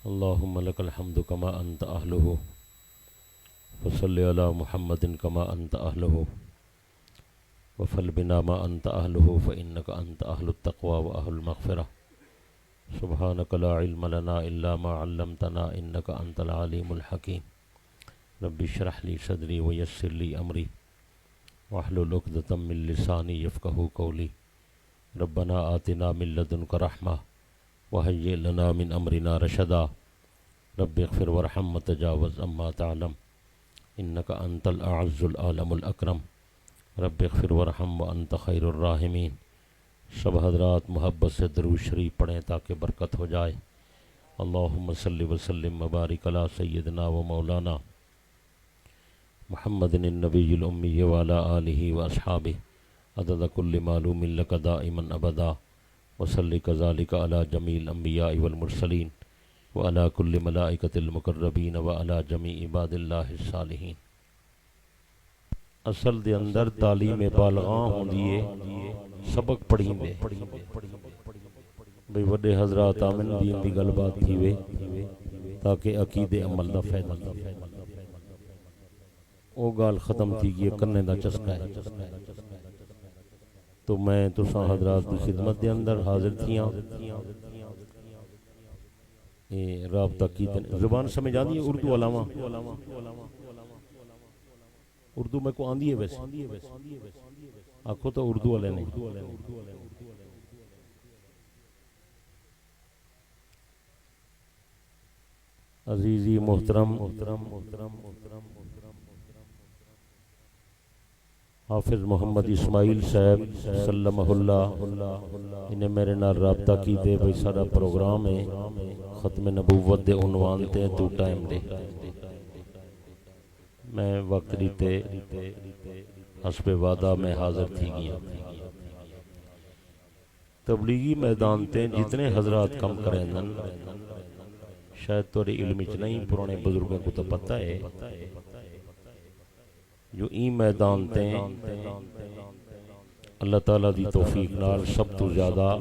اللهم لك الحمد كما أنت أهله وصل على محمد كما أنت أهله وفل بنا ما أنت أهله فإنك أنت أهل التقوى وأهل المغفرة سبحانك لا علم لنا إلا ما علمتنا إنك أنت العليم الحكيم رب اشرح لي صدري ويسر لي أمري واحلل عقدة من لساني يفقهوا قولي ربنا آتنا من لدنك رحمة وهيئ لنا من أمرنا رشدا رب اغفر وارحم وتجاوز عما تعلم إنك أنت الأعز العالم الأكرم رب اغفر وارحم وأنت خير الراحمين. سب حضرات محبت سے درود شریف پڑھیں تاکہ برکت ہو جائے. اللہم صلی وسلم مبارک علی سیدنا و مولانا محمد النبی الامی وعلی آلہ واصحابہ عدد کل معلوم لک دائما ابدا وصلی کذالک علی جمیع الانبیاء والمرسلین وعلی کل ملائکۃ المقربین وعلی جمیع عباد اللہ الصالحین. اصل دے اندر تعلیم بالغاں ہوندی ہے سبق پڑھیں دے بھئی وڈے حضرات آمن دین دی گل بات تھی وے تاکہ عقیدے عمل دا فائدہ او گال ختم تھی گئی کرنے دا چسکا ہے. تو میں تساں حضرات دی خدمت دے اندر حاضر تھیاں. رابطہ کی زبان سمجھ آندی ہے اردو علاوہ اردو میں کو آندی ہے ویسے آنکھوں تو اردو والے نے عزیزی محترم حافظ محمد اسماعیل صاحب سلمہ اللہ انہیں میرے نال رابطہ کی دے بھئی سارا پروگرام ہے ختم نبوت دے عنوان تے تو ٹائم دے میں وقت دیتے حسب وعدہ میں حاضر تھی گیا. تبلیغی میدان تے جتنے حضرات کم کریں دن شاید توری علمی چ نہیں پرانے بزرگوں کو تو پتہ ہے جو این میدان تے اللہ تعالیٰ دی توفیق نال سب تو زیادہ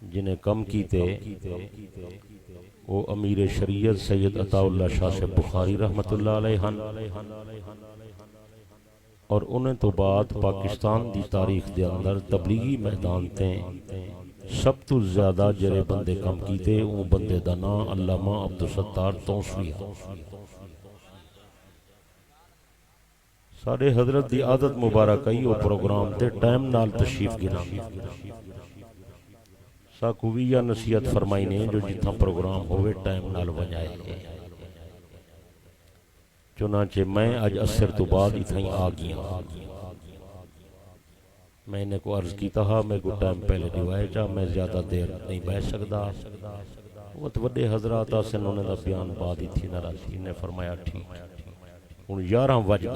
جنہیں کم کیتے وہ امیر شریعت سید عطا اللہ شاہ سے بخاری رحمت اللہ علیہ اور انہیں تو بعد پاکستان دی تاریخ دے اندر تبلیغی میدان تے سب تو زیادہ جرے بندے کم کیتے وہ بندے دا نام علامہ عبدالستار توسوی ہے. سارے حضرت دی عادت مبارکائی وہ پروگرام تے ٹائم نال تشریف گنا ساکوی یا نصیحت فرمائی نے جو جتنا پروگرام ہوئے ٹائم نال ونجائے. چنانچہ میں آج اثر تو بعد اتھائیں آ گیا. میں نے کو عرض کی تھا میں کو ٹائم پہلے روائے چاہ میں زیادہ دیر نہیں بیٹھ سکتا. وہ تو وڈے حضرات سے انہوں نے بیان بعد ہی تھی ناراضی نے فرمایا ٹھیک ان 11 وج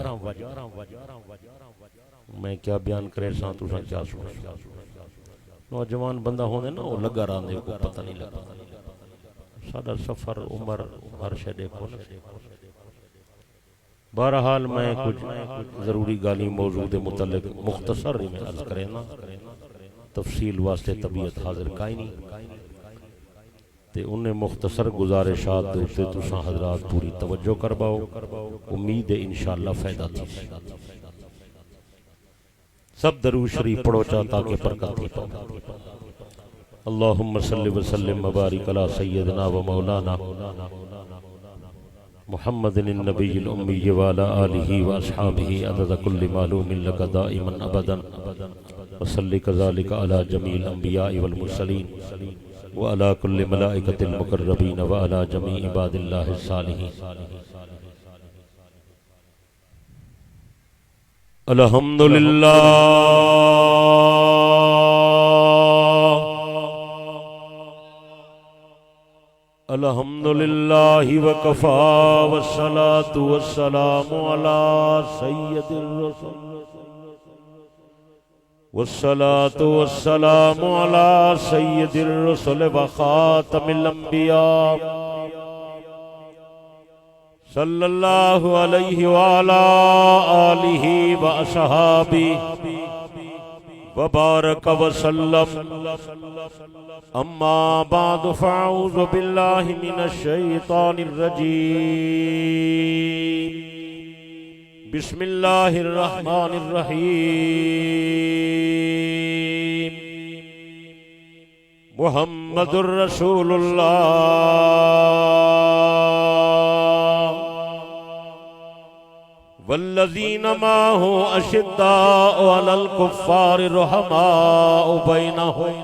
میں کیا بیان کرے ساں تو کیا سنا. نوجوان بندہ ہونے نا وہ لگا رہا کو پتہ نہیں لگا سادہ سفر عمر ہر شے دیکھو. بہرحال میں کچھ ضروری گالی موضوع دے متعلق مختصر میں عرض کرے نا تفصیل واسطے طبیعت حاضر کائی نہیں تے انہیں مختصر گزارشات دوتے تساں حضرات پوری توجہ کر باؤ امید ہے انشاءاللہ فائدہ تھی. سب درود شریف پڑھو چاہتا کہ برکت تھی پاؤ. اللہم صلی وسلم مبارک علی سیدنا و مولانا محمد النبی الامی وعلی آلہ واصحابہ عدد کل معلوم لک دائما ابدا وصلی کذالک علی جمیع الانبیاء والمرسلین وعلی کل ملائکۃ المقربین وعلی جمیع عباد اللہ الصالحین. الحمدللہ الحمدللہ وکفا والصلاة والسلام علی سید الرسول والصلاة والسلام علی سید الرسول وخاتم الانبیاء صلی اللہ علیہ وآلہ آلہ و اصحابہ وبارك وسلم اما بعد فاعوذ بالله من الشيطان الرجيم بسم الله الرحمن الرحيم محمد رسول الله والذين معه أشداء على الكفار رحماء بينهم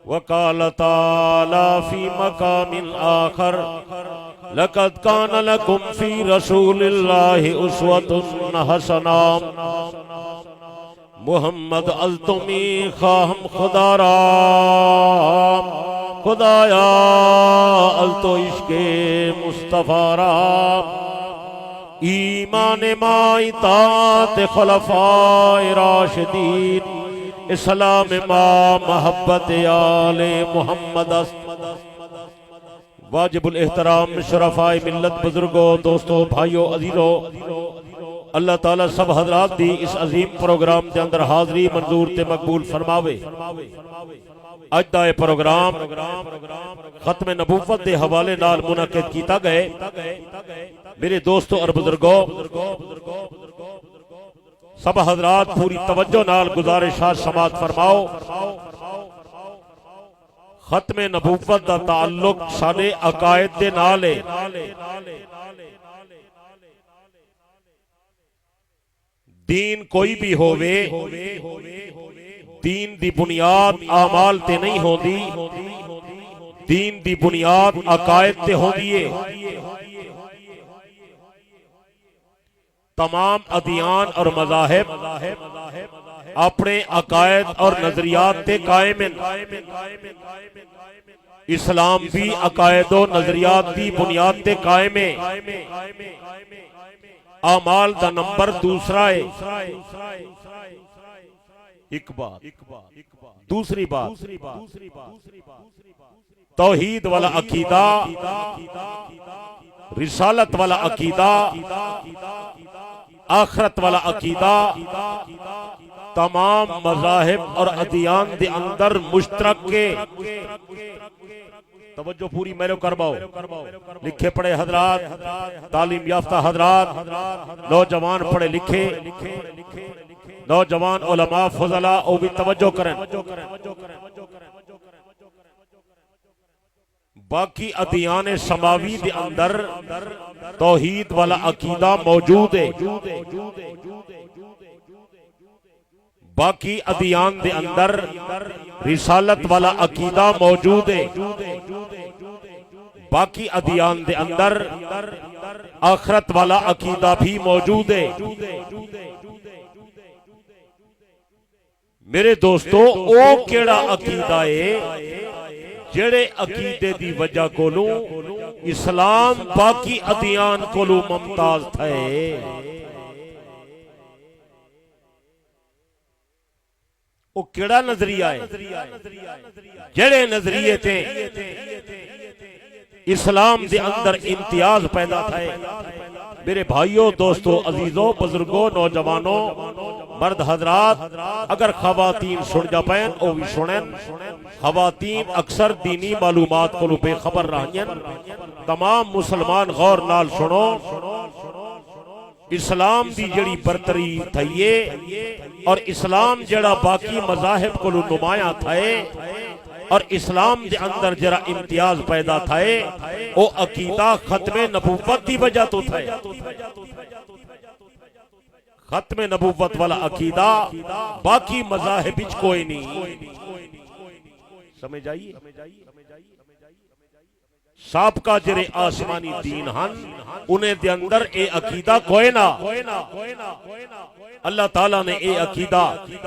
وقال تعالى في مقام آخر لقد كان لكم في رسول الله أسوة حسنة محمد التمی خواہم خدا رام خدایا التو عشق مصطفیٰ رام ایمان ما اطاعت خلفاء راشدین اسلام ما محبت آل محمد واجب الاحترام شرفاء ملت بزرگوں دوستوں بھائیوں عزیزوں اللہ تعالیٰ سب حضرات دی اس عظیم پروگرام دے اندر حاضری منظور تے مقبول فرماوے اج دا یہ پروگرام ختم نبوت دے حوالے نال منعقد کیتا گئے میرے دوستوں اور بزرگوں سب حضرات پوری توجہ نال گزارشات سماعت فرماؤ ختم نبوت دا تعلق سارے عقائد دے نال ہے دین کوئی بھی ہووے دین دی بنیاد اعمال تے نہیں ہوندی دین دی بنیاد عقائد تے ہوندی ہے تمام ادیان اور مذاہب اپنے عقائد اور نظریات تے قائم ہیں اسلام بھی عقائد و نظریات دی بنیاد تے قائم ہے اعمال دا نمبر دوسرا ہے ایک بات دوسری بات توحید والا عقیدہ رسالت والا عقیدہ آخرت والا عقیدہ تمام مذاہب اور ادیان دے اندر مشترک کے توجہ پوری میرے کرواؤ لکھے پڑھے حضرات تعلیم یافتہ حضرات نوجوان پڑھے لکھے نوجوان علماء فضلاء او بھی توجہ کریں باقی ادیان سماوی دے اندر توحید والا عقیدہ موجود ہے باقی ادیان دے اندر رسالت والا عقیدہ موجود ہے باقی ادیان دے اندر آخرت والا عقیدہ بھی موجود ہے میرے دوستو او کیڑا عقیدہ ہے جڑے عقیدے دی وجہ کولو اسلام باقی ادیان کولو ممتاز تھے وہ کیڑا نظریہ ہے جڑے نظریے تھے اسلام دے اندر امتیاز پیدا تھے میرے بھائیوں دوستوں عزیزوں بزرگوں نوجوانوں مرد حضرات اگر خواتین سن جا پین او بھی سنیں خواتین اکثر دینی معلومات کو بے خبر رہنین تمام مسلمان غور نال سنو اسلام دی جڑی برتری تھئیے اور اسلام جڑا باقی مذاہب کو نمایاں تھائے اور اسلام دے اندر جڑا امتیاز پیدا تھائے او عقیدہ ختم نبوت دی وجہ تو تھائے ختم نبوت والا عقیدہ باقی مذاہب وچ کوئی نہیں سمجھ آئیے سابقہ جرے آسمانی دین ہن انہیں دے اندر اے عقیدہ کوئی نہ اللہ تعالیٰ نے اے عقیدہ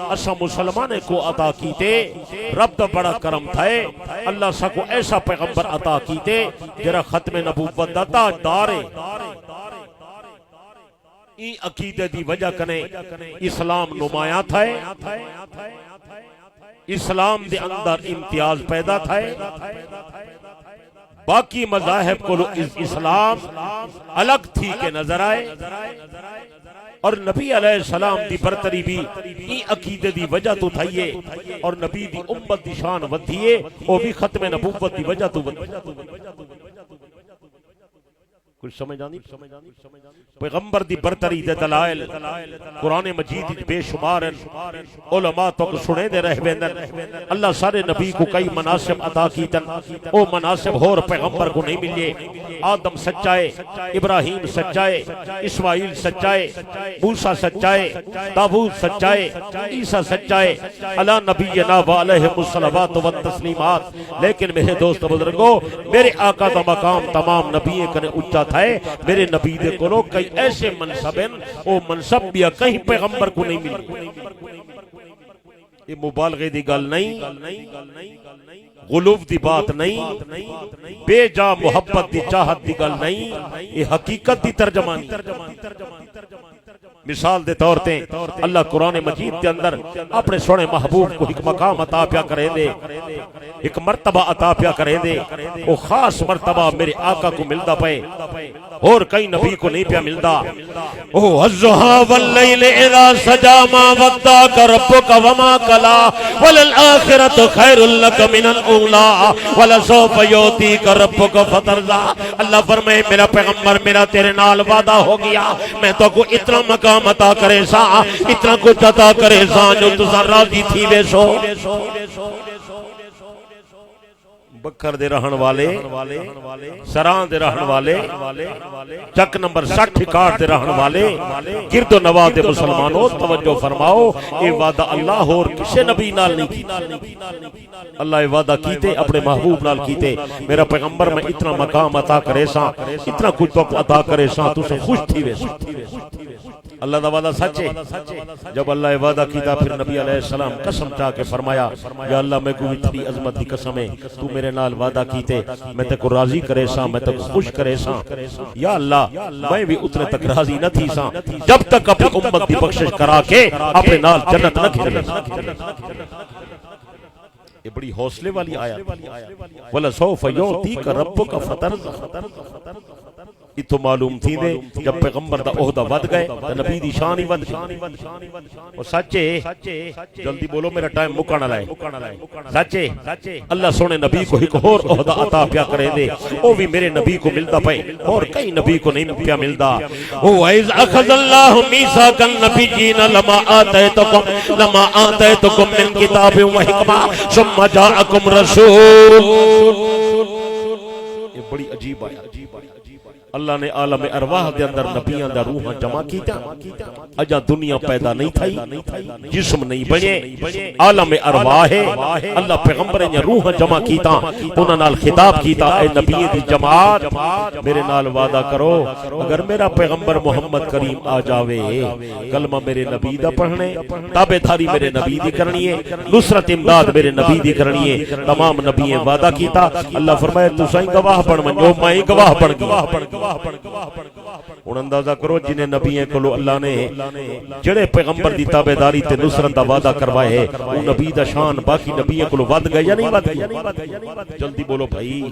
اسا مسلمانے کو عطا کیتے رب دا بڑا کرم تھائے اللہ سا کو ایسا پیغمبر عطا کیتے جرا ختم نبوت دا تاجدار ہے ای عقیدہ دی وجہ کنے اسلام نمایاں تھائے اسلام دے اندر امتیاز پیدا تھائے باقی مذاہب کو اسلام الگ تھی کے نظر آئے اور نبی علیہ السلام دی برتری بھی ای عقیدے دی وجہ تو تھائیے اور نبی دی امت دی شان ودھیے وہ بھی ختم نبوت دی وجہ تو کچھ سمجھ آنی پیغمبر دی برتری دے دلائل قرآن مجید بے شمار علماء تک سنے دے رہ بیندن اللہ سارے نبی کو کئی مناسب عطا کیتن او مناسب ہور پیغمبر کو نہیں ملیے آدم سچائے ابراہیم سچائے اسماعیل سچائے موسیٰ سچائے داؤد سچائے عیسیٰ سچائے علی نبینا و علیہ الصلوات و التسلیمات لیکن میرے دوست بزرگوں میرے آقا دا مقام تمام نبی کنے اچھا تھا ہے میرے نبی دے کو کئی ایسے منصب ہیں وہ منصب بھی کہیں پیغمبر کو نہیں ملی یہ مبالغے دی گل نہیں غلوف دی بات نہیں بے جا محبت دی چاہت دی گل نہیں یہ حقیقت دی ترجمانی مثال دے طور تے اللہ قرآن مجید کے اندر اپنے سونے محبوب کو ایک مقام عطا پیا کرے دے ایک مرتبہ عطا پیا کرے دے وہ خاص مرتبہ میرے آقا کو ملدا پے اور کئی نبی کو نہیں پیا ملدا او الضحى واللیل اذا سجا ما ودعك ربك وما قلى وللآخرة خیر لك من الاولى ولسوف يعطيك ربك فترضى اللہ فرمائے میرا پیغمبر میرا تیرے نال وعدہ ہو گیا میں تو کو اتنا مقام عطا کرے سا اتنا کچھ عطا کرے سا جو تسا راضی تھی وے سو بکر دے رہن والے سران دے رہن والے چک نمبر 60 کارڈ دے رہن والے گرد و نواح دے مسلمانوں توجہ فرماؤ اے وعدہ اللہ اور کسے نبی نال نہیں کیتا اللہ اے وعدہ کیتے اپنے محبوب نال کیتے میرا پیغمبر میں اتنا مقام عطا کرے سا اتنا کچھ عطا کرے سا تو سے خوش تھی وے اللہ دا وعدہ سچے جب اللہ نے وعدہ کیتا پھر نبی علیہ السلام قسم چاہ کے فرمایا یا اللہ میں کو اتنی عظمت دی قسم ہے تو میرے نال وعدہ کیتے میں تے کو راضی کرے سا میں تے کو خوش کرے سا یا اللہ میں بھی اتنے تک راضی نہ تھی سا جب تک اپنی امت دی بخشش کرا کے اپنے نال جنت نہ کھلے یہ بڑی حوصلے والی آیت وَلَسَوْفَ يُعْطِيكَ رَبُّكَ فَتَرْضَىٰ اتو معلوم تھی دے جب پیغمبر دا عہدہ ود گئے تو نبی دی شان ہی ود گئے اور سچے جلدی بولو میرا ٹائم مکانا لائے سچے اللہ سونے نبی کو ایک اور عہدہ عطا پیا کرے دے وہ بھی میرے نبی کو ملتا پائے اور کئی نبی کو نہیں پیا ملتا وَإِذْ أَخَذَ اللَّهُ مِيثَاقَ النَّبِيِّينَ لَمَا آتَيْتُكُم مِّن كِتَابٍ وَحِكْمَةٍ ثُمَّ جَاءَكُمْ رَسُولٌ یہ بڑی عجیب آیا اللہ نے عالم ارواح دے اندر نبیان دا روحاں جمع کیتا اجا دنیا پیدا نہیں تھائی جسم نہیں بنے عالم ارواح ہے اللہ پیغمبر نے روحاں جمع کیتا انہاں نال خطاب کیتا اے نبی دی جماعت میرے نال وعدہ کرو اگر میرا پیغمبر محمد کریم آ جاوے کلمہ میرے نبی دا پڑھنے تابعداری میرے نبی دی کرنی ہے نصرت امداد میرے نبی دی کرنی ہے تمام نبییں وعدہ کیتا اللہ فرمائے تساں گواہ بن منجو میں گواہ بن گیا ان اندازہ کرو جنہیں نبیوں کو اللہ نے جڑے پیغمبر دی تابعداری تے نصرت دا وعدہ کروائے وہ نبی دا شان باقی نبیوں کو ود گئے یا نہیں ود گئے جلدی بولو بھائی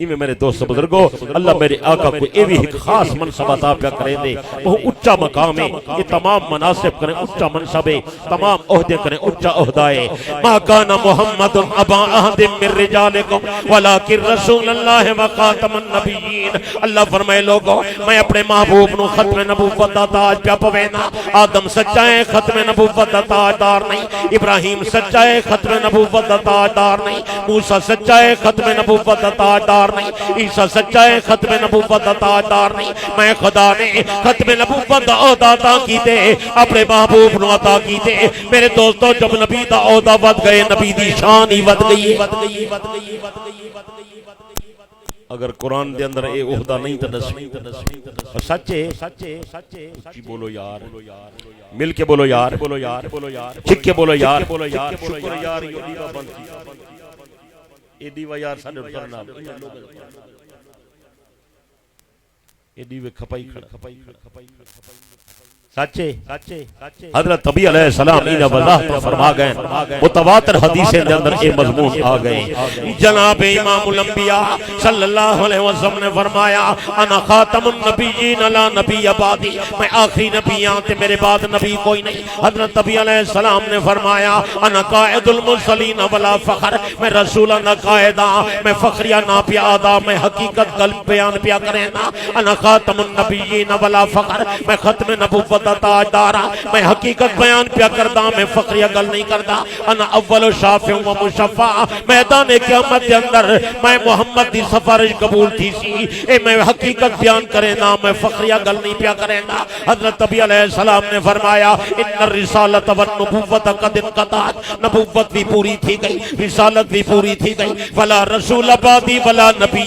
ایویں میرے دوست بزرگوں اللہ میرے آقا کو ایوی ایک خاص منصب عطا پیا کریں دے وہ اچھا مقام ہے یہ تمام مناسب کریں اچھا منصب ہے تمام عہدے کریں اچھا عہدہ ہے ما کان محمد ابا احد من رجالکم ولکن رسول اللہ وخاتم النبیین اللہ فرمائے لوگوں میں اپنے محبوب نو ختم نبوت دا تاج پیا پوینا آدم سچا ہے ختم نبوت دا تاجدار نہیں ابراہیم سچا ہے ختم نبوت دا تاجدار نہیں موسیٰ سچا ہے ختم نبوت دا تاجدار نہیں عیسیٰ سچا ہے ختم نبوت دا تاجدار نہیں میں خدا نے ختم نبوت دا عہدہ عطا کیتے اپنے محبوب نو عطا کیتے میرے دوستو جب نبی دا عہدہ ود گئے نبی دی شان ہی ود گئی اگر قرآن دے اندر اے عہدہ نہیں تو نسبی سچے اچھی بولو یار مل کے بولو یار چھک کے بولو یار شکر یار ایڈی و یار ساڈے پر نام ایڈی و کھپائی کھڑا سچے حضرت نبی علیہ السلام انہیں وضاحت فرما گئے متواتر حدیثیں دے اندر اے مضمون آ گئے جناب امام الانبیاء صلی اللہ علیہ وسلم نے فرمایا انا خاتم النبیین لا نبی بعدی میں آخری نبی ہوں تے میرے بعد نبی کوئی نہیں حضرت نبی علیہ السلام نے فرمایا انا قائد المرسلین ولا فخر میں رسولوں دا قائد ہاں میں فخریہ نہ پیا ادا میں حقیقت قلب بیان پیا کریں نا انا خاتم النبیین ولا فخر میں ختم نبوت تاجدار میں حقیقت بیان پیا کردا میں فخریہ گل نہیں کردا انا اول شافع و مشفع میدان قیامت کے اندر میں محمد دی سفارش قبول تھی سی اے میں حقیقت بیان کرے نا میں فخریہ گل نہیں پیا کرے نا حضرت نبی علیہ السلام نے فرمایا ان الرسالت والنبوت قد انقطعت نبوت بھی پوری تھی گئی رسالت بھی پوری تھی گئی ولا رسول بعدی ولا نبی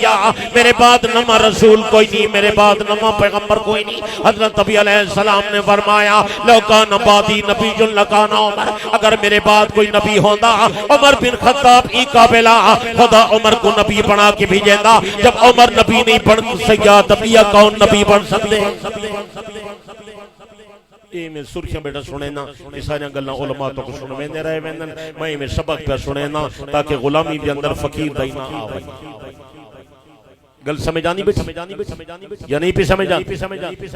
میرے بعد نہ رسول کوئی نہیں میرے بعد نہ پیغمبر کوئی نہیں حضرت نبی علیہ السلام نے فرمایا لو کان بعدی نبی لکان عمر اگر میرے بعد کوئی نبی ہوندا عمر بن خطاب ای قابلہ خدا عمر کو نبی بنا کے بھیجیندا جب عمر نبی نہیں بن سکیا نبی کون نبی بن سکتے اے میں سرخیاں بیٹا سنے نا یہ سارے گلاں علماء تو کو سنویں دے رہے ویندن میں سبق پہ سنے نا تاکہ غلامی دے اندر فقیر دای نہ آوے گل سمجھانی بیٹھ یا نہیں پہ سمجھانی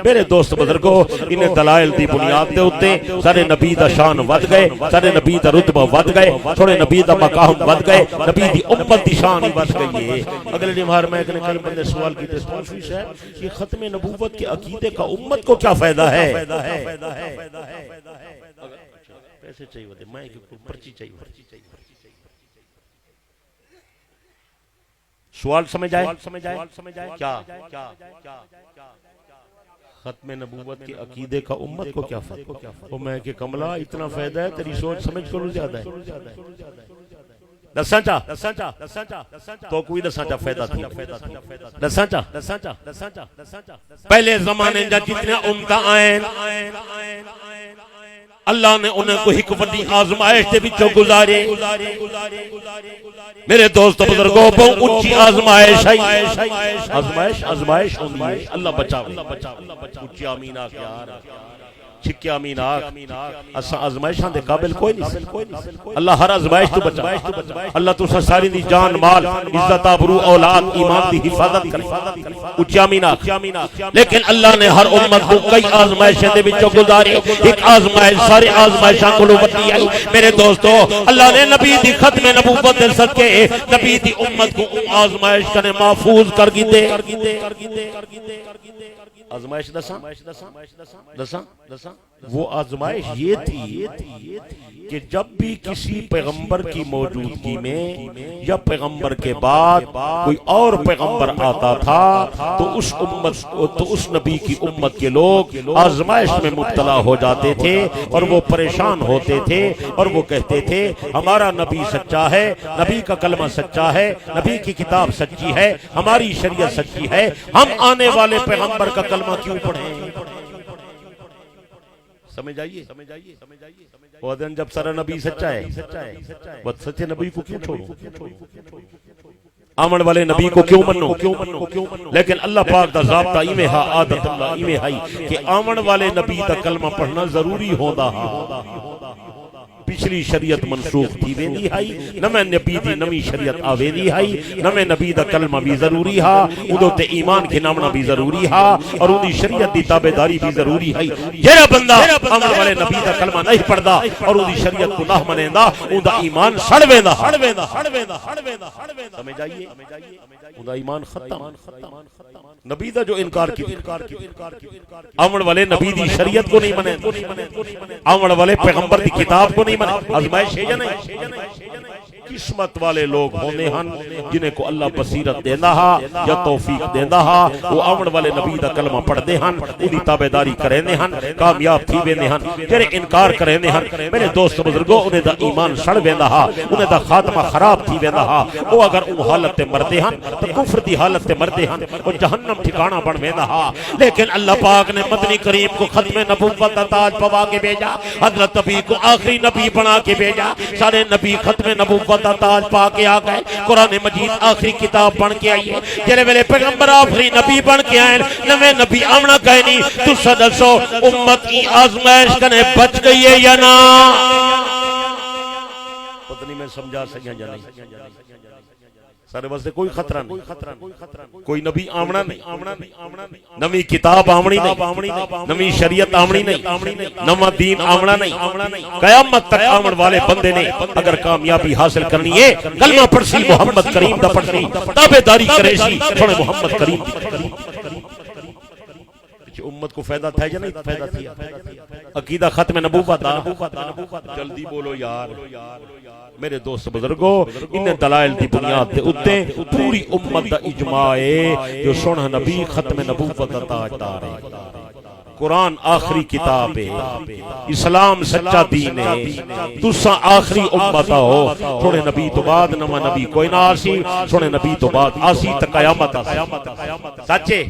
میرے دوست بزرگو انہیں دلائل دی بنیاد دے ہوتے سارے نبی دا شان ود گئے سارے نبی دا رتبہ ود گئے تھوڑے نبی دا مقام ود گئے نبی دی امت دی شان ہی ود گئی ہے اگلے نمہار میں کئی بندے سوال کی تسپانسوی سے کہ ختم نبوت کے عقیدے کا امت کو کیا فائدہ ہے پیسے چاہیے ہوتے میں پرچی چاہیے سوال سمجھ آئے کیا ختم نبوت کے عقیدے کا امت کو کیا فائدہ وہ میں کہ کملہ اتنا فائدہ ہے تیری سوچ سمجھ کرو زیادہ ہے دساں چاہ تو کوئی دساں چاہ فائدہ تھی دساں چاہ پہلے زمانے جا جتنے امتہ آئیں اللہ نے انہیں کو ایک وڈی آزمائش دے وچوں گزارے میرے دوست بزرگوں بہت اونچی آزمائش ہے آزمائش ہوندی ہے اللہ بچاوے اونچی آمین آکھ یار چھکے آمین آکھ اساں آزمائشاں دے قابل کوئی نہیں اللہ ہر آزمائش تو بچا اللہ تو ساری دی جان مال عزت آبرو اولاد ایمان دی حفاظت کرے اونچی آمین آکھ لیکن اللہ نے ہر امت کو کئی آزمائشیں دے وچوں گزارے ایک آزمائش سارے آزمائشاں کو وڈی آئی میرے دوستو اللہ نے نبی دی ختم نبوت دے صدقے نبی دی امت کو آزمائش کرنے محفوظ کر گی دے آزمائش دساں وہ آزمائش یہ تھی کہ جب بھی کسی پیغمبر کی موجودگی میں یا پیغمبر کے بعد کوئی اور پیغمبر آتا تھا تو اس نبی کی امت کے لوگ آزمائش میں مبتلا ہو جاتے تھے اور وہ پریشان ہوتے تھے اور وہ کہتے تھے ہمارا نبی سچا ہے نبی کا کلمہ سچا ہے نبی کی کتاب سچی ہے ہماری شریعت سچی ہے ہم آنے والے پیغمبر کا کلمہ کیوں پڑھیں سمجھ آئیے وہ دن جب سارا نبی سچا ہے وہ سچے نبی کو کیوں چھوڑو آمن والے نبی کو کیوں منو لیکن اللہ پاک دا ضابطہ ایمیں ہا عادت اللہ ایمیں ہائی کہ آمن والے نبی دا کلمہ پڑھنا ضروری ہوندا ہا پچھلی شریعت منسوخ تھی ویندی ہائی نویں نبی دی نویں شریعت آویندی ہائی نویں نبی دا کلمہ بھی ضروری ہا اودو تے ایمان کے نامنا بھی ضروری ہا اور اودی شریعت دی تابعداری بھی ضروری ہے جڑا بندہ آمن والے نبی دا کلمہ نہیں پڑھدا اور اودی شریعت کو نہ منیندا اوندا ایمان سڑ ویندا سمجھ آئیے اوندا ایمان ختم نبی دا جو انکار کی آمن والے نبی دی شریعت کو نہیں منیندا آمن والے پیغمبر دی کتاب کو نہیں آزمائش ہے یا نہیں قسمت والے لوگ ہونے ہن جنہیں کو اللہ بصیرت دینا ہا یا توفیق دینا ہا وہ آمن والے نبی دا کلمہ پڑھ دے ہن انہی تابعداری کرینے ہن کامیاب تھی ویندے ہن جنہیں انکار کرینے ہن میرے دوست بزرگوں انہیں دا ایمان سڑ ویندا ہا انہیں دا خاتمہ خراب تھی ویندا ہا وہ اگر ان حالت تے مردے ہن تو کفر دی حالت تے مردے ہن وہ جہنم ٹھکانہ بن ویندا ہا لیکن اللہ پاک نے مدنی کریم کو ختم نبوت دا تاج پوا کے بھیجا حضرت نبی کو آخری نبی بنا کے بھیجا سارے نبی ختم نبوت دا تاج پا کے آ گئے قرآن مجید آخری کتاب بن کے آئی ہے جلے ویلے پیغمبر آخری نبی بن کے آئے نوے نبی آمنا کہے نہیں تو سدسو امت کی آزمائش کنے بچ گئی ہے یا نا پتہ نہیں میں سمجھا سکیا یا نہیں سارے واسطے کوئی خطرہ نہیں کوئی نبی آمنا نہیں نوی کتاب آمنی نہیں نوی شریعت آمنی نہیں نوا دین آمنا نہیں قیامت تک آمن والے بندے نے اگر کامیابی حاصل کرنی ہے کلمہ پڑھسی محمد کریم دا پڑھسی تابعداری کرے سی تھوڑے محمد کریم دی امت کو فائدہ تھا یا نہیں فائدہ تھیا عقیدہ ختم نبوت جلدی بولو یار میرے دوست بزرگو انہیں دلائل دی بنیاد دے اتے پوری امت دا اجماع ہے جو سنہ نبی ختم نبوت دا تاجدار ہے قرآن آخری کتاب ہے اسلام سچا دین ہے تسا آخری امت ہو سونے نبی تو بعد نما نبی کوئی نہ آسی سونے نبی تو بعد آسی تک قیامت آسی سچے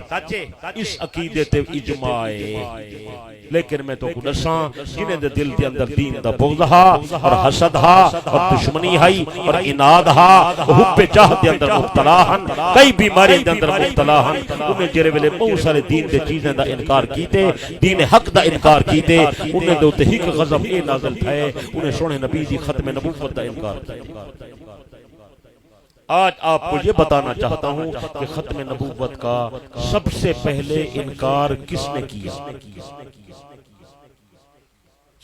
اس عقیدے تے اجماع ہے لیکن میں تو کدساں جنہیں دے دل دے اندر دین دا بغض ہا اور حسد ہا اور دشمنی ہائی اور اناد ہا حب جاہ دے اندر مبتلا ہن کئی بیماری دے اندر مبتلا ہن انہیں جرے ویلے بہت سارے دین دے چیزیں دا انکار کیتے دین حق دا انکار کیتے انہیں دے ہی غضب اے نازل تھائے انہیں سونے نبی دی ختم نبوت دا انکار کیتے آج آپ کو یہ بتانا چاہتا ہوں کہ ختم نبوت کا سب سے پہلے انکار کس نے کیا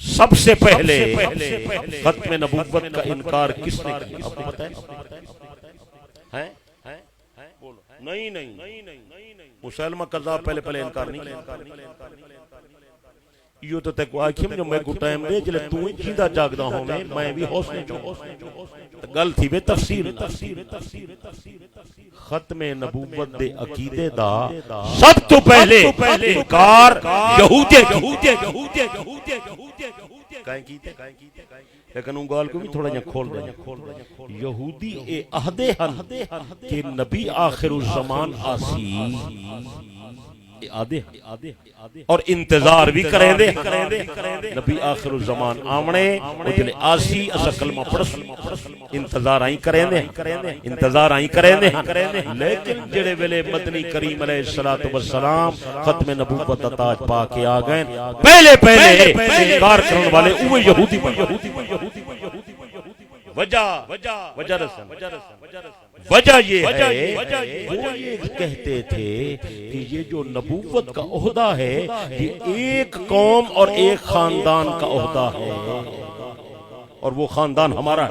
سب سے پہلے ختم نبوت کا انکار کس نے کیا آپ کو پتہ ہے نہیں مسلمہ قذاب پہلے انکار نہیں کیا یہ تو تے کو آکھیم جو میں کو ٹائم دے جلے تو ہی جیدہ جاگدہ ہوں میں بھی حوصلے جو گل تھی بے تفسیر ختم نبوت دے عقیدے دا سب تو پہلے انکار یہودی کہیں کیتے لیکن ان گال کو بھی تھوڑا جہاں کھول دیں یہودی اے عہدے ہن کہ نبی آخر الزمان آسی اور انتظار بھی کریں دے نبی آخر الزمان آمنے اجلے آسی اسا کلمہ پڑھ انتظار آئیں کریں دے لیکن جڑے ویلے مدنی کریم علیہ السلام ختم نبوت تاج پا کے آ گئے پہلے انکار کرنے والے اوہ یہودی وجہ یہ ہے وہ یہ کہتے تھے کہ یہ جو نبوت کا عہدہ ہے یہ ایک قوم اور ایک خاندان کا عہدہ ہے اور وہ خاندان ہمارا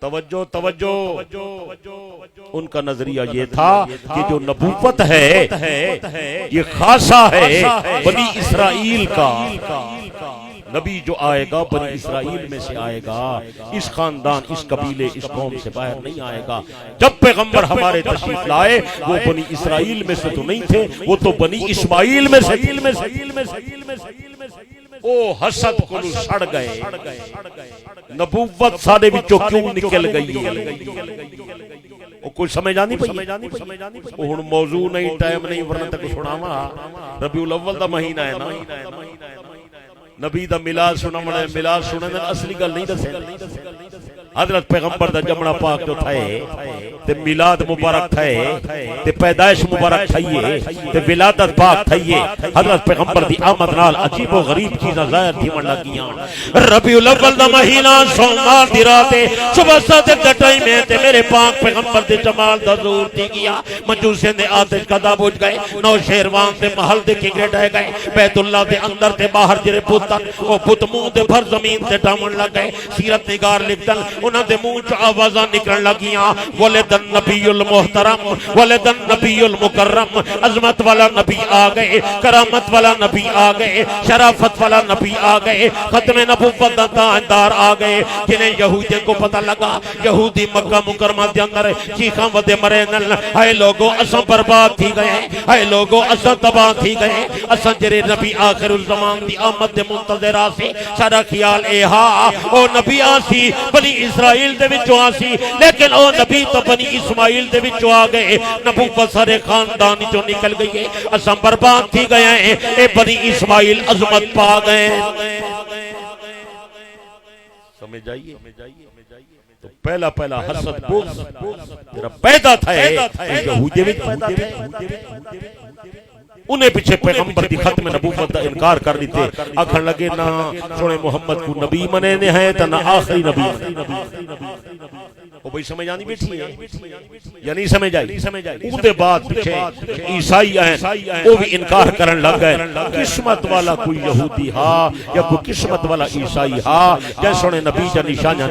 توجہ ان کا نظریہ یہ تھا کہ جو نبوت ہے یہ خاصہ ہے بنی اسرائیل کا نبی جو آئے گا بنی اسرائیل میں سے آئے گا اس خاندان اس قبیلے اس قوم سے باہر نہیں آئے گا جب پیغمبر ہمارے تشریف لائے وہ بنی اسرائیل میں سے تو نہیں تھے وہ تو بنی اسماعیل میں سے او حسد کو سڑ گئے نبوت سارے بچوں کیوں نکل گئی وہ کوئی سمجھ آنی پئی وہ موضوع نہیں ٹائم نہیں ورنہ تک سناوا ربیع الاول دا مہینہ ہے نا نبی دا میلاد سننے اصلی گل نہیں دسے حضرت پیغمبر دا جمعہ پاک جو تھائے تے میلاد مبارک تھائے تے پیدائش مبارک تھائیے تے ولادت پاک تھائیے حضرت پیغمبر دی آمد نال عجیب و غریب چیزاں ظاہر تھی من لگیاں ربیع الاول دا مہینہ سوموار دی راتے صبح 7 دا ٹائم ہے تے میرے پاک پیغمبر دے جمال دا ظہور تھی گیا مجوسین دے آتش قدا بوجھ گئے نو شیروان دے محل دے کنگرے ڈائے گئے بیت اللہ دے اندر تے باہر جرے پوتن وہ پوت منہ دے بھر زمین تے ڈامن لگ گئے سیرت نگار لکھتن انہاں دے منہ چو آوازاں نکلن لگیاں ولدن نبی المحترم ولدن نبی المکرم عظمت والا نبی آ گئے کرامت والا نبی آ گئے شرافت والا نبی آ گئے ختم نبوت دا تاجدار آ گئے جنہیں یہودی کو پتہ لگا یہودی مکہ مکرمہ دے اندر چیخاں ودے مرے نل اے لوگو اساں برباد تھی گئے اے لوگو اساں تباہ تھی گئے اساں جرے نبی آخر الزمان دی آمد دے منتظرہ سے سارا خیال اے ہاں او نبی آسی بنی اسرائیل دے وچوں آسی لیکن او نبی تو بنی اسماعیل دے وچوں آ گئے نبوت سارے خاندان جو نکل گئی ہے اساں برباد تھی گئے ہیں اے بنی اسماعیل عظمت پا گئے سمجھ آئیے؟ تو پہلا حسد بغض تیرا پیدا تھا یہودی وچ پیدا تھا انہیں پیچھے پیغمبر دی ختم نبوت دا انکار کر دیتے آکھن لگے نہ سونے محمد کو نبی منے نے ہے تا نہ آخری نبی وہ بھئی سمجھ آنی بیٹھی ہے یا نہیں سمجھ آئی ان دے بعد پیچھے عیسائی آئیں وہ بھی انکار کرن لگ گئے قسمت والا کوئی یہودی ہا یا کوئی قسمت والا عیسائی ہا جے سونے نبی جا نشان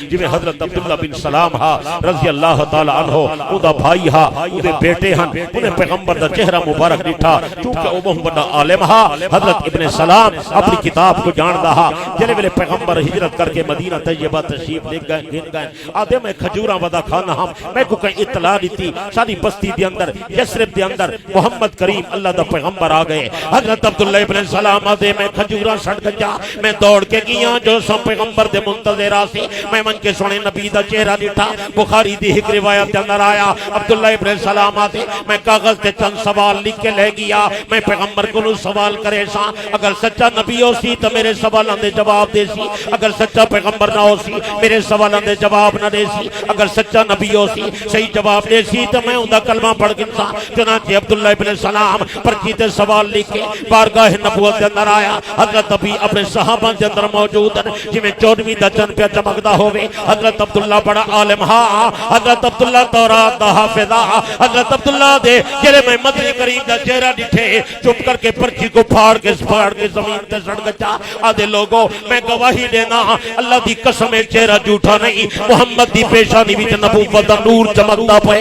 جی میں حضرت عبداللہ بن سلام ہا رضی اللہ تعالی عنہ او دا بھائی ہا او دے بیٹے ہن انہیں پیغمبر دا چہرہ مبارک ڈٹھا چونکہ او بہت بڑا عالم ہا حضرت ابن سلام اپنی کتاب کو جان دا ہا جلے ویلے پیغمبر ہجرت کر کے مدینہ طیبہ تشریف لے گئے آدھے میں کھجوراں ودا کھانا ہم میں کو کہیں اطلاع دیتی ساری بستی دے اندر یسرب دے اندر محمد کریم اللہ دا پیغمبر آ گئے حضرت عبداللہ ابن سلام آدھے میں کھجوراں سڑ گیا میں دوڑ کے گیا جو سو پیغمبر دے منتظرہ سے میں من کے سونے نبی دا چہرہ دیتا بخاری دی ایک روایت دے اندر آیا عبداللہ ابن سلام آدھے میں کاغذ تے چند سوال لکھ کے لے گیا میں پیغمبر کو سوال کرے سا اگر سچا نبی ہو سی تو میرے سوالوں دے جواب دے سی اگر سچا پیغمبر نہ ہو سی میرے سوالوں دے جواب نہ دے سی اگر سچا نبی ہو سی صحیح جواب دے سی تو میں اندہ کلمہ پڑھ گنسا چنانچہ عبداللہ ابن سلام پرچی تے سوال لکھ کے بارگاہ نبوت دے اندر آیا حضرت ابھی اپنے صحابہ دے اندر موجود ہیں جی میں 14ویں دا چند پہ چمکدا ہوئے حضرت عبداللہ بڑا عالم ہاں حضرت عبداللہ تورات دا حافظہ حضرت عبداللہ دے جلے میں مدنی کریم دا چہرہ ڈٹھے چپ کر کے پرچی کو پھاڑ کے زمین تے سڑ گیا آدھے لوگوں میں گواہی دینا اللہ دی قسم چہرہ جھوٹا نہیں محمد دی پیشانی وچ نبوت دا نور چمکدا پے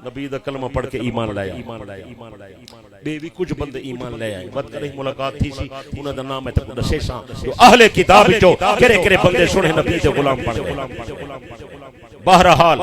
نبی دا کلمہ پڑھ کے ایمان لایا بے بھی کچھ بندے ایمان لے آئے بات کریں ملاقات تھی سی انہوں دا نام ہے تک دسے ساں جو اہل کتاب جو کرے بندے سنے نبی دے غلام پڑھ گئے بہرحال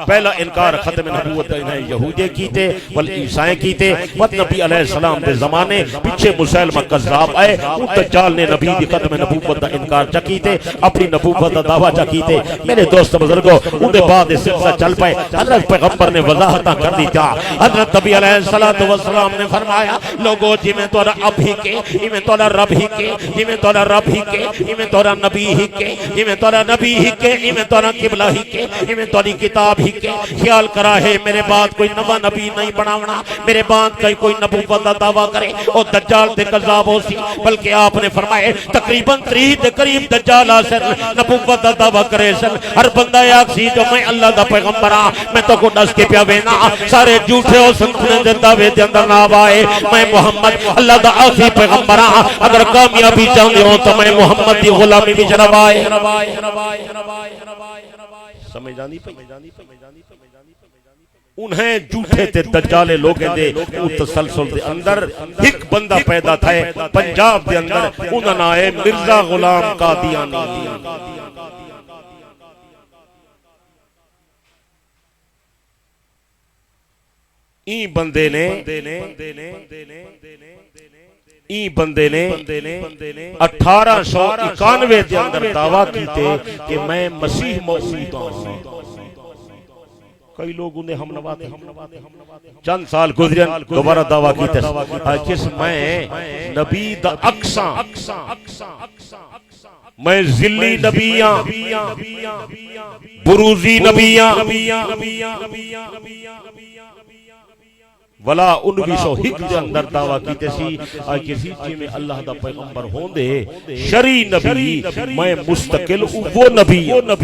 پہلا انکار ختم نبوت انہیں یہودی کیتے بل عیسائیں کیتے وقت نبی علیہ السلام دے زمانے پیچھے مسلمہ قذاب آئے ان دجال نے نبی دی ختم نبوت دا انکار چکیتے اپنی نبوت دا دعویٰ چکیتے میرے دوست بزرگوں ان دے بعد اس سلسلہ چل پائے حضرت پیغمبر نے وضاحتہ کر دی تھا حضرت نبی علیہ السلام نے فرمایا لوگوں جی میں توڑا اب ہی کے جی میں توڑا رب ہی کے جی میں توڑا رب ہی کے جی میں توڑا نبی ہی کے جی میں توڑا نبی ہی کے جی میں توڑا قبلہ ہی کے میں توڑی کتاب ہی کے خیال کرا ہے میرے بعد کوئی نوا نبی نہیں بناونا میرے بعد کوئی نبوت دا دعویٰ کرے اور دجال دے قذاب ہو سی بلکہ آپ نے فرمائے تقریباً 30 دے قریب دجال آسر نبوت دا دعویٰ کرے سن ہر بندہ یک سی جو میں اللہ دا پیغمبر ہاں میں تو کو ڈس کے پیا وینا سارے جھوٹے ہو سنکھنے دے دعوے دے اندر نہ آئے میں محمد اللہ دا آخری پیغمبر ہاں اگر کامیابی چاہنے ہوں تو میں محمد دی غلامی بھی جنوائے سمجھ آنی پہ انہیں جھوٹے تے دجالے لوگیں دے تسلسل دے اندر ایک بندہ پیدا تھا پنجاب دے اندر انہاں نائے مرزا غلام قادیانی این بندے نے 1891 دے اندر دعویٰ کیتے کہ میں مسیح موعود ہوں کئی لوگ انہیں ہم نواتے چند سال گزرین دوبارہ دعویٰ کیتے کس میں نبی دا اقصاں میں ذلی نبیاں بروزی نبیاں ولا 1901 دے اندر دعویٰ کیتے سی کسی چیز میں اللہ دا پیغمبر ہوں دے شرعی نبی میں مستقل وہ نبی لا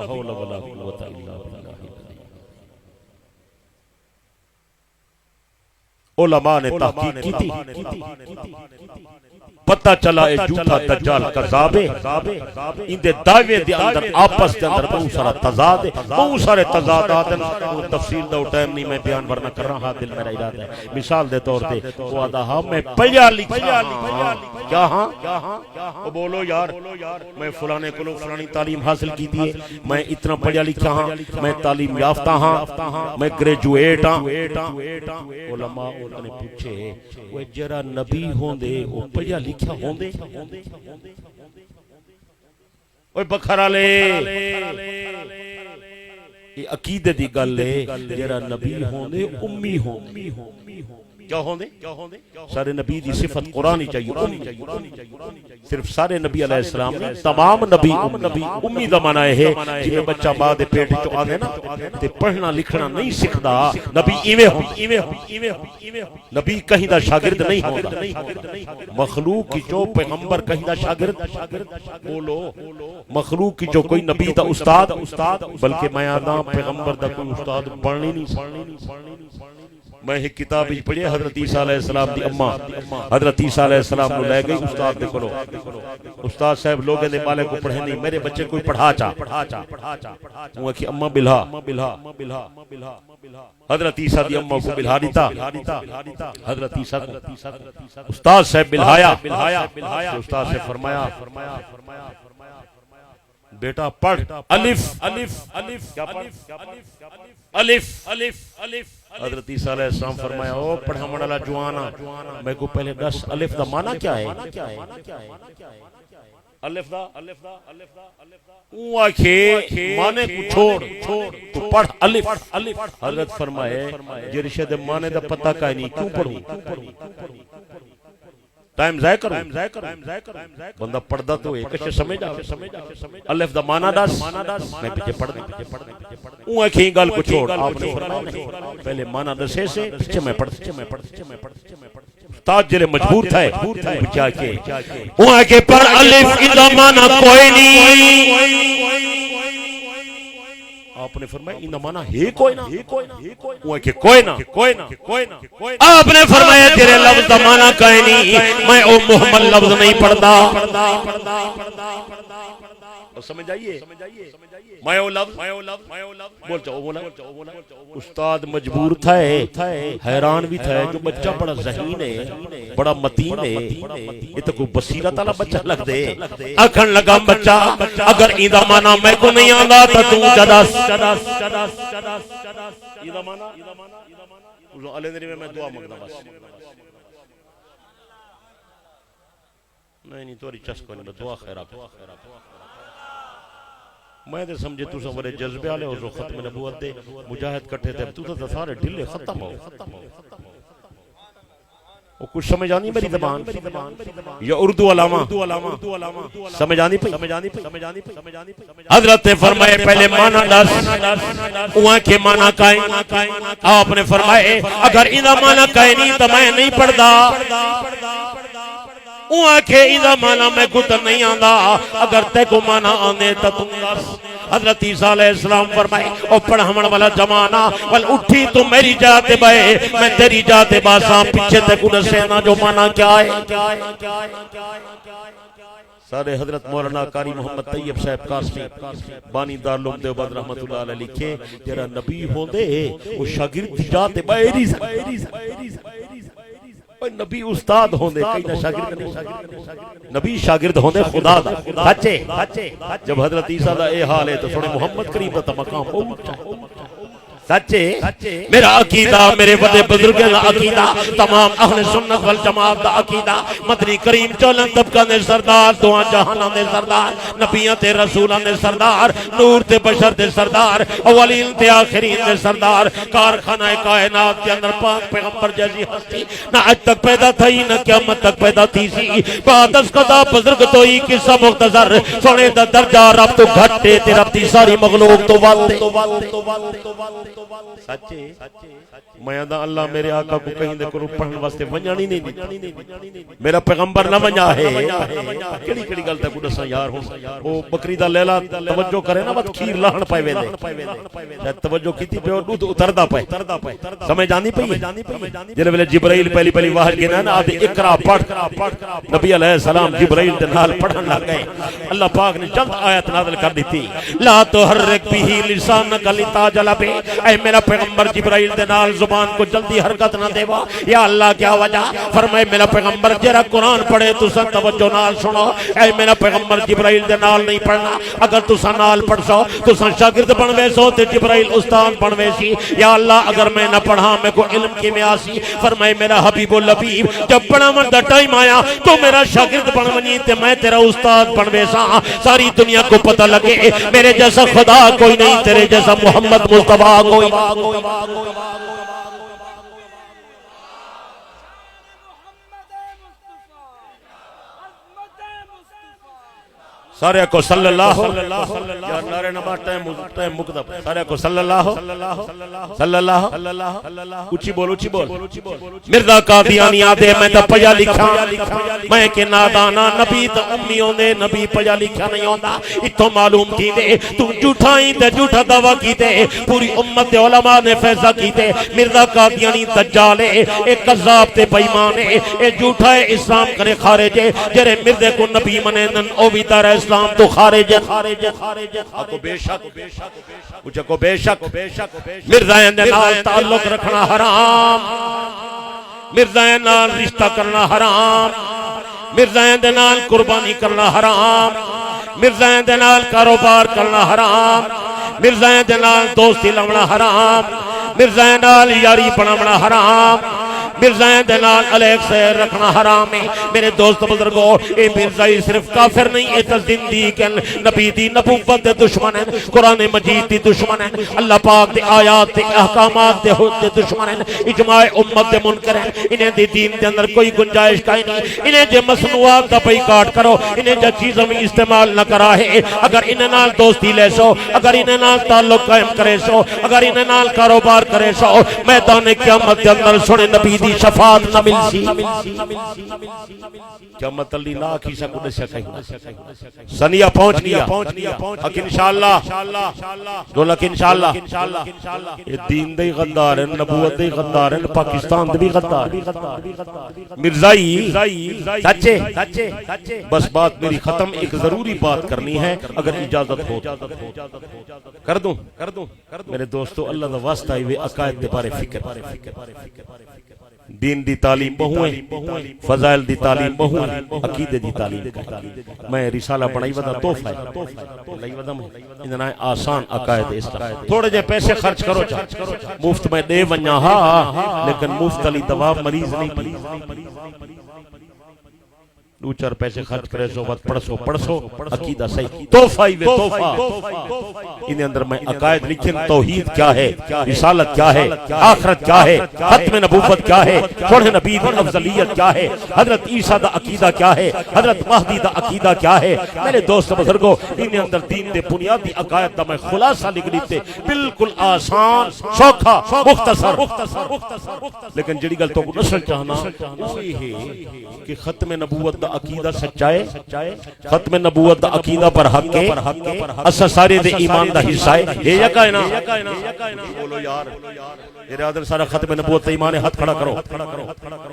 حول ولا قوت الا باللہ علماء نے تحقیق کی تھی پتہ چلا اے جھوٹا دجال قذاب ہے ان دے دعوے دے اندر آپس دے اندر بہت سارا تضاد ہے بہت سارے تضادات ہیں تفصیل دا ٹائم نہیں میں بیان ورنہ کر رہا دل میرا ارادہ ہے مثال دے طور پہ وہ آدھا ہاں میں پڑھا لکھا کیا ہاں وہ بولو یار میں فلانے کو فلانی تعلیم حاصل کی دی ہے میں اتنا پڑھا لکھا ہاں میں تعلیم یافتہ ہاں میں گریجویٹ ہاں علماء نے پوچھے وہ جرا نبی ہوں دے وہ پڑھا لکھا ہوں دے اوہ بکھرا لے یہ عقیدہ دی گل لے جرا نبی ہوں دے امی ہوں کیا ہوندے سارے نبی دی صفت قرآن چاہیے صرف سارے نبی علیہ السلام نے تمام نبی امی دا معنی ہے جی میں بچہ ماں دے پیٹ چ آ گئے نا تے پڑھنا لکھنا نہیں سکھدا نبی ایویں ہو نبی کہیں دا شاگرد نہیں ہوندا مخلوق کی جو پیغمبر کہیں دا شاگرد بولو مخلوق کی جو کوئی نبی دا استاد بلکہ میں آدھا پیغمبر دا کوئی استاد پڑھنی نہیں میں ایک کتاب پڑھی حضرت عیسیٰ علیہ السلام دی اماں حضرت عیسیٰ علیہ السلام کو لے گئی استاد دے کولو استاد صاحب لوگ دے مالے کو پڑھے نہیں میرے بچے کوئی پڑھا چا وہ کہ اماں بلہا حضرت عیسیٰ دی اماں کو بلہا دیتا حضرت عیسیٰ کو استاد صاحب بلہایا استاد سے فرمایا بیٹا پڑھ الف حضرت عیسیٰ علیہ السلام فرمایا او پڑھا منالا جوانا میں کو پہلے دس الف دا معنی کیا ہے الف دا وہ آکھے معنی کو چھوڑ تو پڑھ الف حضرت فرمائے یہ رشد معنی دا پتہ کا نہیں کیوں پڑھوں ٹائم ضائع کرو بندہ پڑھدا تو ایک اچھے سمجھ آ الف دا معنی دس میں پیچھے پڑھ دیں وہ ایک گل کو چھوڑ آپ نے فرمایا پہلے معنی دسے سے پیچھے میں پڑھ استاد جڑے مجبور تھا کیا کہ وہ کہ پڑھ الف دا معنی کوئی نہیں آپ نے فرمایا ان معنی ہے کوئی نہ وہ کہ کوئی نہ آپ نے فرمایا تیرے لفظ دا معنی کوئی نہیں میں او محمد لفظ نہیں پڑھتا سمجھ آئیے میں او لفظ بول چاہو بولا استاد مجبور تھا حیران بھی تھا جو بچہ بڑا ذہین ہے بڑا متین ہے یہ تو کوئی بصیرت والا بچہ لگ دے اکھن لگا بچہ اگر ایدہ مانا میں کو نہیں آندا تا تو چدس ایدہ مانا علیہ نری میں دعا مانگنا بس نہیں توری چسکو نہیں دعا خیرہ میں دے سمجھے تو سمجھے جذبے آلے اور ختم نبوت دے مجاہد کٹھے تھے تو سارے ڈھلے ختم ہو وہ کچھ سمجھ آنی میری زبان یا اردو علامہ سمجھ آنی پئی حضرت نے فرمائے پہلے مانا دس وہاں کے مانا کائیں آپ نے فرمائے اگر انہا مانا کائیں نہیں تو میں نہیں پڑھدا وہاں کے ایدہ مانا میں کتا نہیں آندا اگر تے کو مانا آنے تا تم دس حضرت عیسیٰ علیہ السلام فرمائے او پڑھامن والا جمانہ ول اٹھی تو میری جاتے بائے میں تیری جاتے باساں پیچھے تے کو نسینا جو مانا کیا ہے سارے حضرت مولانا قاری محمد طیب صاحب قاسمی بانی دارالعلوم دیوبند رحمت اللہ علیہ لکھے جرا نبی ہوندے وہ شاگرد جاتے بائے نبی استاد ہوندے کئی نہ شاگرد نہیں نبی شاگرد ہوندے خدا دا سچے جب حضرت عیسیٰ دا اے حال ہے تو سونے محمد کریم دا مقام بہت چاہے سچے میرا عقیدہ میرے وڈے بزرگوں دا عقیدہ تمام اہل سنت والجماعت دا عقیدہ مدنی کریم چولن طبقہ نے سردار دعا جہانہ نے سردار نبیوں تے رسولہ نے سردار نور تے بشر تے سردار اولین تے آخرین نے سردار کارخانہ کائنات کے اندر پاک پیغمبر جیسی ہستی نہ آج تک پیدا تھی نہ قیامت تک پیدا تھی سی بعد از قضا بزرگ تو ہی قصہ مختصر سونے دا درجہ رب تو گھٹے تے رب دی ساری مغلوب تو والتے سچے میں آدھا اللہ میرے آقا کو کہیں دے کرو پڑھنے واسطے ونجانی نہیں میرا پیغمبر نہ ونجا ہے کڑی کڑی گلتا کو دسا یار ہوں وہ بکری دا لیلا توجہ کرے نا بات کھیر لاہن پائے ویندے توجہ کیتی پہ اور دودھ اتردہ پائے سمجھ آنی پئی جنہے ویلے جبرائیل پہلی واحد گنا نا آدھے اقرا پڑھ نبی علیہ السلام جبرائیل دے نال پڑھن لگ گئے اللہ پاک نے جلد آیت نازل کر دی تھی لا تحرک بھی لسانک لتعجل بہ اے میرا پیغمبر جبرائیل دے نال زبان کو جلدی حرکت نہ دیوا یا اللہ کیا وجہ فرمائے میرا پیغمبر جرا قرآن پڑھے تو سن توجہ نال سنو اے میرا پیغمبر جبرائیل دے نال نہیں پڑھنا اگر تو سن نال پڑھ سو تو سن شاگرد بنوے سو تے جبرائیل استاد بنوے سی یا اللہ اگر میں نہ پڑھا میں کو علم کی میں آسی فرمائے میرا حبیب اللبیب جب پڑھا من دا ٹائم آیا تو میرا شاگرد بنونی تے میں تیرا استاد بنوے سا ساری دنیا کو پتہ لگے میرے جیسا خدا کوئی نہیں تیرے جیسا محمد مصطفیٰ کوئی سارے کو صلی اللہ یا نعرہ نماز ٹائم مقدم سارے کو صلی اللہ اچھی بول مرزا قادیانی آدھے میں تا پجا لکھا میں کہ نادانا نبی تا امی ہوندے نبی پجا لکھا نہیں ہوندا اتھو معلوم کی دے تو جھوٹائیں تے جھوٹا دعویٰ کی دے پوری امت علماء نے فیضہ کی دے مرزا قادیانی دجال ہے ایک قذاب تے بیمان ہے ایک جھوٹا ہے اسلام کرے خارج ہے جرے مرزے کو نبی منے نن او بھی دار اسلام تو خارج کو بے شک مجھے کو بے شک مرزائیں دے نال تعلق رکھنا حرام مرزائیں نال رشتہ کرنا حرام مرزائیں دے نال قربانی کرنا حرام مرزائیں دے نال کاروبار کرنا حرام مرزائیں دے نال دوستی لونا حرام مرزائیں نال یاری بناونا حرام مرزائیں دے نال علیق سے رکھنا حرام ہے میرے دوست بزرگوں اے مرزائی صرف کافر نہیں اے تا زندگی نبی دی نبوت دے دشمن ہیں قرآن مجید دی دشمن ہیں اللہ پاک دے آیات دے احکامات دے دشمن ہیں اجماع امت دے منکر ہیں انہیں دی دین دے اندر کوئی گنجائش کہیں نہیں انہیں جے مصنوعات دا بائیکاٹ کرو انہیں جے چیزوں میں استعمال نہ کرا ہے اگر انہیں نال دوستی لے سو اگر انہیں نال تعلق قائم کرے سو اگر انہیں نال کاروبار کرے سو میدان قیامت دے اندر سنے نبی دی شفاعت نہ مل سی کیا مطلب لا کی سکو دے سکیں سنیا پہنچ گیا حق انشاءاللہ دو لکھ انشاءاللہ یہ دین دے غدار ہیں نبوت دے غدار ہیں پاکستان دے بھی غدار ہیں مرزائی سچے بس بات میری ختم ایک ضروری بات کرنی ہے اگر اجازت ہو کر دوں میرے دوستو اللہ دا واسطہ ہوئے عقائد دے بارے فکر دین دی تعلیم بہویں فضائل دی تعلیم بہویں عقیدے دی تعلیم میں رسالہ بڑھائی ودا توفہ ہے انہاں آسان عقائد اس طرح تھوڑے جے پیسے خرچ کرو مفت میں دے ونیا ہاں لیکن مفت علی دوا مریض نہیں پی دو چار پیسے خرچ کرے سو بات پڑھسو عقیدہ صحیح توفہ انہیں اندر میں عقائد لکھیں توحید کیا ہے رسالت کیا ہے آخرت کیا ہے ختم نبوت کیا ہے چھوڑے نبی دی افضلیت کیا ہے حضرت عیسیٰ دا عقیدہ کیا ہے حضرت مہدی دا عقیدہ کیا ہے میرے دوست بزرگوں انہیں اندر دین دے بنیادی عقائد دا میں خلاصہ لکھ لیتے بالکل آسان سوکھا مختصر لیکن جڑی گل تو کو نسل چاہنا وہی ہے کہ ختم نبوت دا عقیدہ سچائے ختم نبوت دا عقیدہ پر حق ہے اسا سارے دے ایمان دا حصہ ہے یہ یکا ہے نا بولو یار ارادن سارا ختم نبوت دا ایمان ہاتھ کھڑا کرو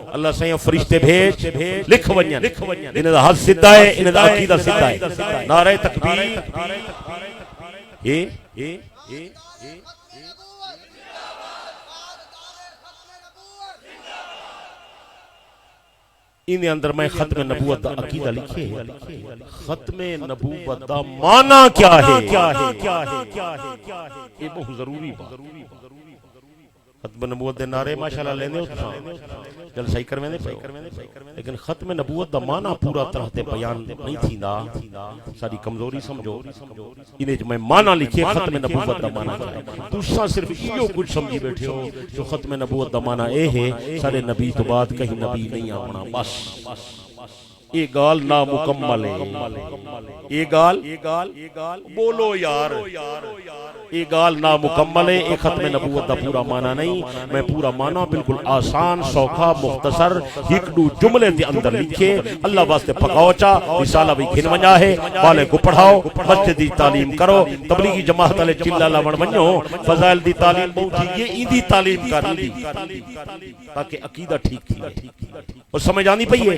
اللہ سیاں فرشتے بھیج لکھ ونین انہیں دا حد سدھا ہے انہیں دا عقیدہ سدھا ہے نعرہ تکبیر انہیں اندر میں ختم نبوت دا عقیدہ لکھے ختم نبوت دا معنی کیا ہے یہ بہت ضروری بات ختم نبوت دے نعرے ماشاءاللہ لینے ہوتا جل صحیح کروینے لیکن ختم نبوت دا معنی پورا طرح تے بیان نہیں تھی نا ساری کمزوری سمجھو انہیں جو میں معنی لکھے ختم نبوت دا معنی کیا ہے دوسرا صرف یہ کچھ سمجھی بیٹھے ہو جو ختم نبوت دا معنی اے ہے سارے نبی تو بعد کہیں نبی نہیں آنا بس یہ گال نامکمل ہے یہ گال بولو یار یہ گال نامکمل ہے یہ ختم نبوت دا پورا معنی نہیں میں پورا معنی بالکل آسان سوکھا مختصر ایک دو جملے دے اندر لکھے اللہ واسطے پکاؤ چا رسالہ بھی کھن ونجا ہے والے کو پڑھاؤ مسجد دی تعلیم کرو تبلیغی جماعت والے چلا لون ونجو فضائل دی تعلیم بہت یہ ایدی تعلیم کر دی تاکہ عقیدہ ٹھیک تھی اور سمجھ آنی پئی ہے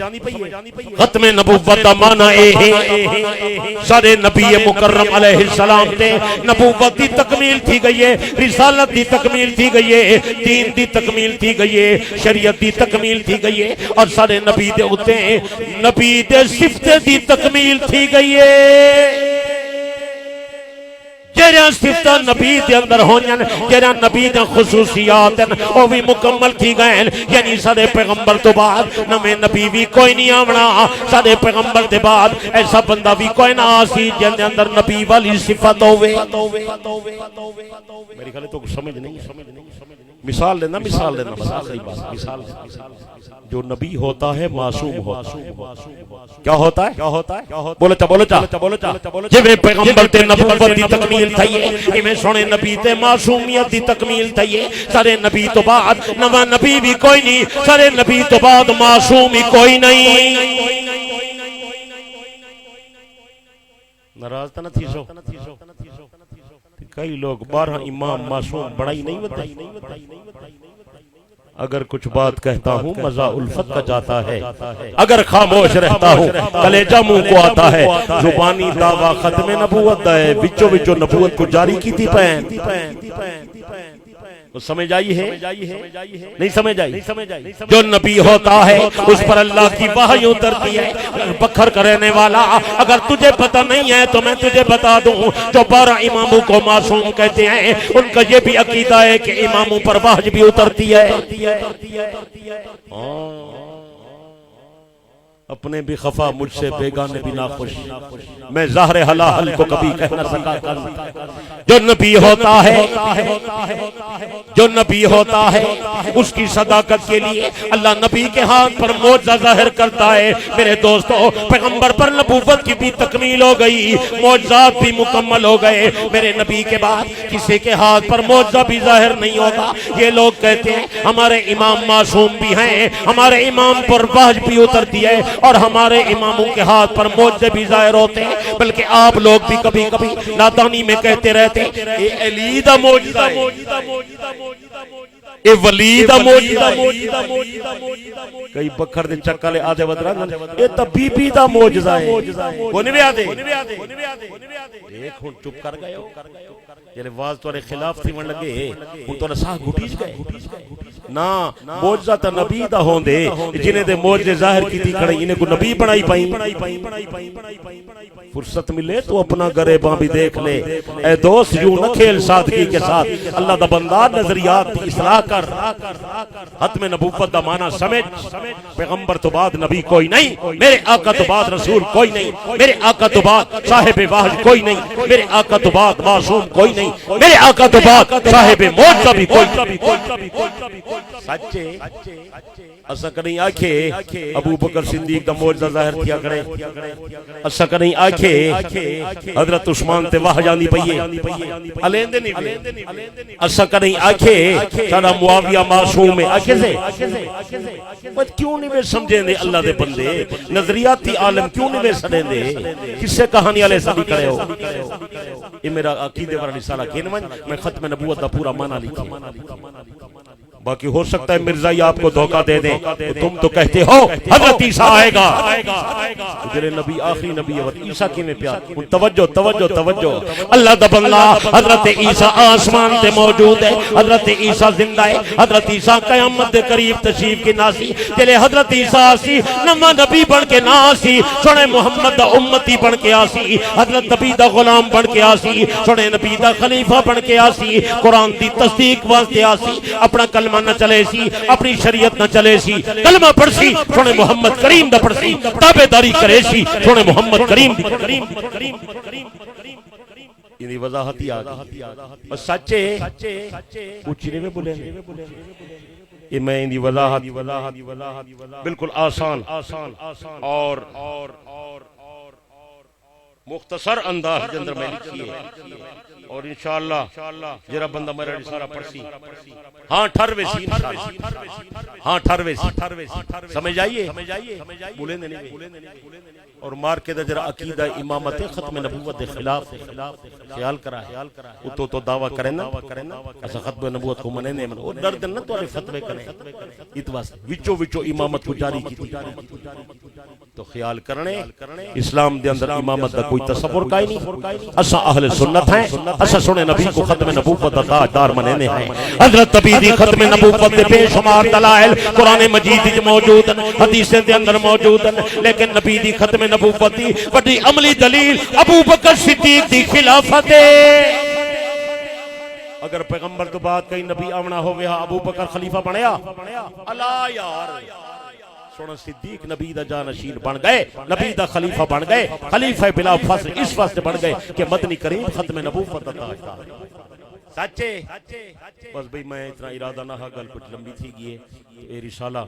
ختم نبوت دا معنی اے ہے سارے نبی مکرم علیہ السلام تے نبوت دی تکمیل تھی گئی ہے رسالت دی تکمیل تھی گئی ہے دین دی تکمیل تھی گئی ہے شریعت دی تکمیل تھی گئی ہے اور سارے نبی دے اتے نبی دے صفت دی تکمیل تھی گئی ہے جیران صفتہ نبی دے اندر ہونین جیران نبی دے خصوصیات وہ بھی مکمل تھی گئے یعنی سارے پیغمبر تو بعد نمیں نبی بھی کوئی نہیں آمنا سارے پیغمبر دے بعد ایسا بندہ بھی کوئی نہ آسی جن دے اندر نبی والی صفت ہوئے میری خالی تو سمجھ نہیں مثال لینا بس آخری بات مثال جو نبی ہوتا ہے معصوم ہوتا ہے. کیا ہوتا ہے؟ بولو چا جویں پیغمبر تے نبوت دی تکمیل تھئی ہے ایویں سونے نبی تے معصومیت دی تکمیل تھئی ہے. سارے نبی تو بعد نواں نبی بھی کوئی نہیں, سارے نبی تو بعد معصوم ہی کوئی نہیں. ناراض تو نہ تھی سو. کئی لوگ 12 امام معصوم بڑائی نہیں بتائی. اگر کچھ بات کہتا ہوں مزہ الفت کا جاتا ہے, اگر خاموش رہتا ہوں کلیجہ منہ کو آتا ہے. زبانی دعویٰ ختم نبوت ہے, وچو وچو نبوت کو جاری کی تھی پہن. سمجھ آئی ہے نہیں سمجھ آئی؟ جو نبی ہوتا ہے اس پر اللہ کی وحی اترتی ہے. بکھر کا رہنے والا اگر تجھے پتہ نہیں ہے تو میں تجھے بتا دوں, جو 12 اماموں کو معصوم کہتے ہیں ان کا یہ بھی عقیدہ ہے کہ اماموں پر وحی بھی اترتی ہے. اپنے بھی خفا مجھ سے بیگانے بھی ناخوش, میں ظاہر حلال کو کبھی کہہ نہ سکا. جو نبی ہوتا ہے اس کی صداقت کے لیے اللہ نبی کے ہاتھ پر معجزہ ظاہر کرتا ہے. میرے دوستو پیغمبر پر نبوت کی بھی تکمیل ہو گئی, معجزات بھی مکمل ہو گئے. میرے نبی کے بعد کسی کے ہاتھ پر معجزہ بھی ظاہر نہیں ہوگا. یہ لوگ کہتے ہیں ہمارے امام معصوم بھی ہیں, ہمارے امام پر وحی بھی اترتی ہے اور ہمارے اماموں کے ہاتھ پر معجزے بھی ظاہر ہوتے ہیں. بلکہ آپ لوگ بھی کبھی کبھی نادانی میں کہتے رہتے اے علی دا معجزہ ہے, اے ولی دا معجزہ ہے. کئی بکھر دے چکالے آدھے ودران اے تا بی بی دا معجزہ ہے. وہ نہیں آدھے ایک ہون چپ کر گئے ہو, یعنی واز توڑے خلاف تھی من لگے ہون توڑے ساہ گھٹیج گئے نا. معجزہ تا نبی دا ہون دے جنہیں دے معجزے ظاہر کی تھی کھڑے انہیں کو نبی بنائی پائیں. فرصت ملے تو اپنا گریباں بھی دیکھ لے اے دوست, یوں نہ کھیل سادگی کے ساتھ. اللہ دا بندہ نظریات دی اصلاح کر, ختم نبوت دا معنی سمجھ. پیغمبر تو بعد نبی کوئی نہیں, میرے آقا تو بعد رسول کوئی نہیں, میرے آقا تو بعد صاحب وحی کوئی نہیں, میرے آقا تو بعد معصوم کوئی نہیں, میرے آقا تو بعد صاحب معجزہ بھی کوئی نہیں. سچے اسا کریں آکھے ابو بکر صدیق دا معجزہ ظاہر کیا کرے, اسا کریں آکھے حضرت عثمان تے وحی جاندی پئیے الیندے نہیں پئے. اسا کریں آکھے سارا معاویہ معصوم ہے. آکھے سے بس کیوں نہیں وے سمجھیں دے اللہ دے بندے, نظریاتی عالم کیوں نہیں وے سڑیں دے, کس سے کہانی والے سبھی کرے ہو. یہ میرا عقیدے والا رسالہ کینون, میں ختم نبوت دا پورا معنی لکھے. باقی ہو سکتا ہے مرزائی آپ کو دھوکہ دے دیں, تم تو کہتے ہو حضرت عیسیٰ آئے گا. جلے نبی آخری نبی ہے, عیسیٰ کی میں پیار. توجہ اللہ دا بندہ حضرت عیسیٰ آسمان تے موجود ہے, حضرت عیسیٰ زندہ ہے, حضرت عیسیٰ قیامت دے قریب تشریف کی ناسی. جلے حضرت عیسیٰ آسی نما نبی بن کے ناسی, سنے محمد دا امتی بن کے آسی, حضرت نبی دا غلام بن کے آسی, سنے نبی دا خلیفہ بن کے آسی, قرآن دی تصدیق واسطے آسی. اپنا کلمہ نہ چلے سی, اپنی شریعت نہ چلے سی, کلمہ پڑھ سی سونے محمد کریم دا پڑھ سی, تابعداری کرے سی سونے محمد کریم دی. یعنی وضاحتی آگئی اور سچے اچھنے میں بولے یہ میں اندی وضاحت بالکل آسان اور مختصر انداز کے اندر میں لکھی ہے. اور انشاءاللہ جرا بندہ میرا رسالہ پڑھسی ہاں ٹھروے سی, ہاں ٹھروے سی, سمجھ آئیے بولیں نہیں. اور مار کے جرا عقیدہ امامت ختم نبوت دے خلاف خیال کرا ہے تو دعویٰ کریں نا ایسا ختم نبوت کو منے نہیں, اور درد نہ تو فتوے کریں اتواس وچو امامت کو جاری کی تھی. تو خیال کرنے اسلام دے اندر امامت دا کوئی تصور کا ہی نہیں. اسا اہل سنت ہیں, اسا سنے نبی کو ختم نبوت دا تاجدار مننے ہیں. حضرت نبی دی ختم نبوت دے بے شمار دلائل قرآن مجید وچ موجود ہیں, حدیثیں دے اندر موجود ہیں, لیکن نبی دی ختم نبوت دی بڑی عملی دلیل ابو بکر صدیق دی خلافت ہے. اگر پیغمبر تو بعد کئی نبی آونا ہو گیا ابو بکر خلیفہ بنیا اللہ یار, سونا صدیق نبی دا جانشین بن گئے, نبی دا خلیفہ بن گئے, خلیفہ بلا فصل اس واسطے بن گئے کہ مدنی کریم ختم نبوت دا تاجدار. چاچے بس بھئی میں اتنا ارادہ نہ ہا گل کچھ لمبی تھی گئی اے رسالہ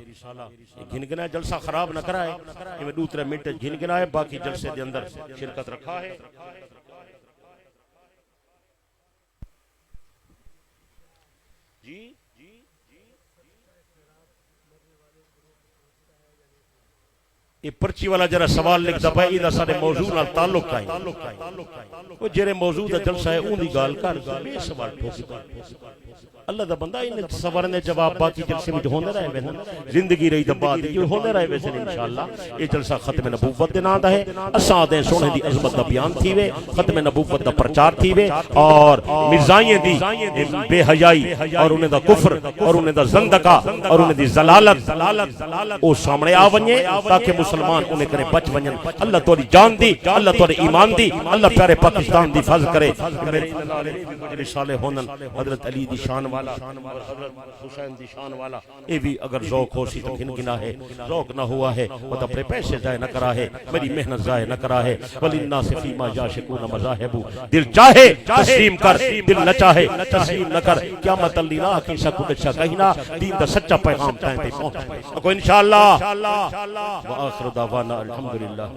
گھن گنا جلسہ خراب نہ کرائے میں 2-3 منٹ گھن گنا ہے باقی جلسے دے اندر شرکت رکھا ہے جی یہ پرچی والا جرا سوال لکھ دبا ایدہ سارے موضوع نال تعلق کائیں وہ جرے موضوع دا جلسہ ہے اون دی گال کر بے سوال ٹھوکتا اللہ دا بندہ انہیں سوارنے جواب باقی جلسے میں جو ہونے رہے ویسے زندگی رہی دا بعد جو ہونے رہے ویسے انشاءاللہ یہ جلسہ ختم نبوت دے نام دا ہے اساں دیں سونے دی عظمت دا بیان تھی وے ختم نبوت دا پرچار تھی وے اور مرزائیں دی بے حیائی اور انہیں دا کفر اور انہیں دا زندقہ اور انہیں دی زلالت او سامنے آونیے تاکہ مسلمان انہیں کرے بچ ونجن اللہ توڑی جان دی اللہ توڑی ایمان دی اللہ پیارے پاکستان دی فضل کرے رسالے ہونن حضرت علی دی شان والا اور حضرت حسین دی شان والا یہ بھی اگر ذوق ہو سی تو گھن گنا ہے ذوق نہ ہوا ہے وہ تو اپنے پیسے ضائع نہ کرا ہے میری محنت ضائع نہ کرا ہے وَلِلنَّاسِ فِيمَا يَشْتَهُونَ مَذَاهِبُ دل چاہے تسلیم کر دل نہ چاہے تسلیم نہ کر قیامت اللہ نہ کی سکوت اچھا کہنا دین دا سچا پیغام تائیں پہ پہنچ کو انشاءاللہ وآخر دعوانا الحمدللہ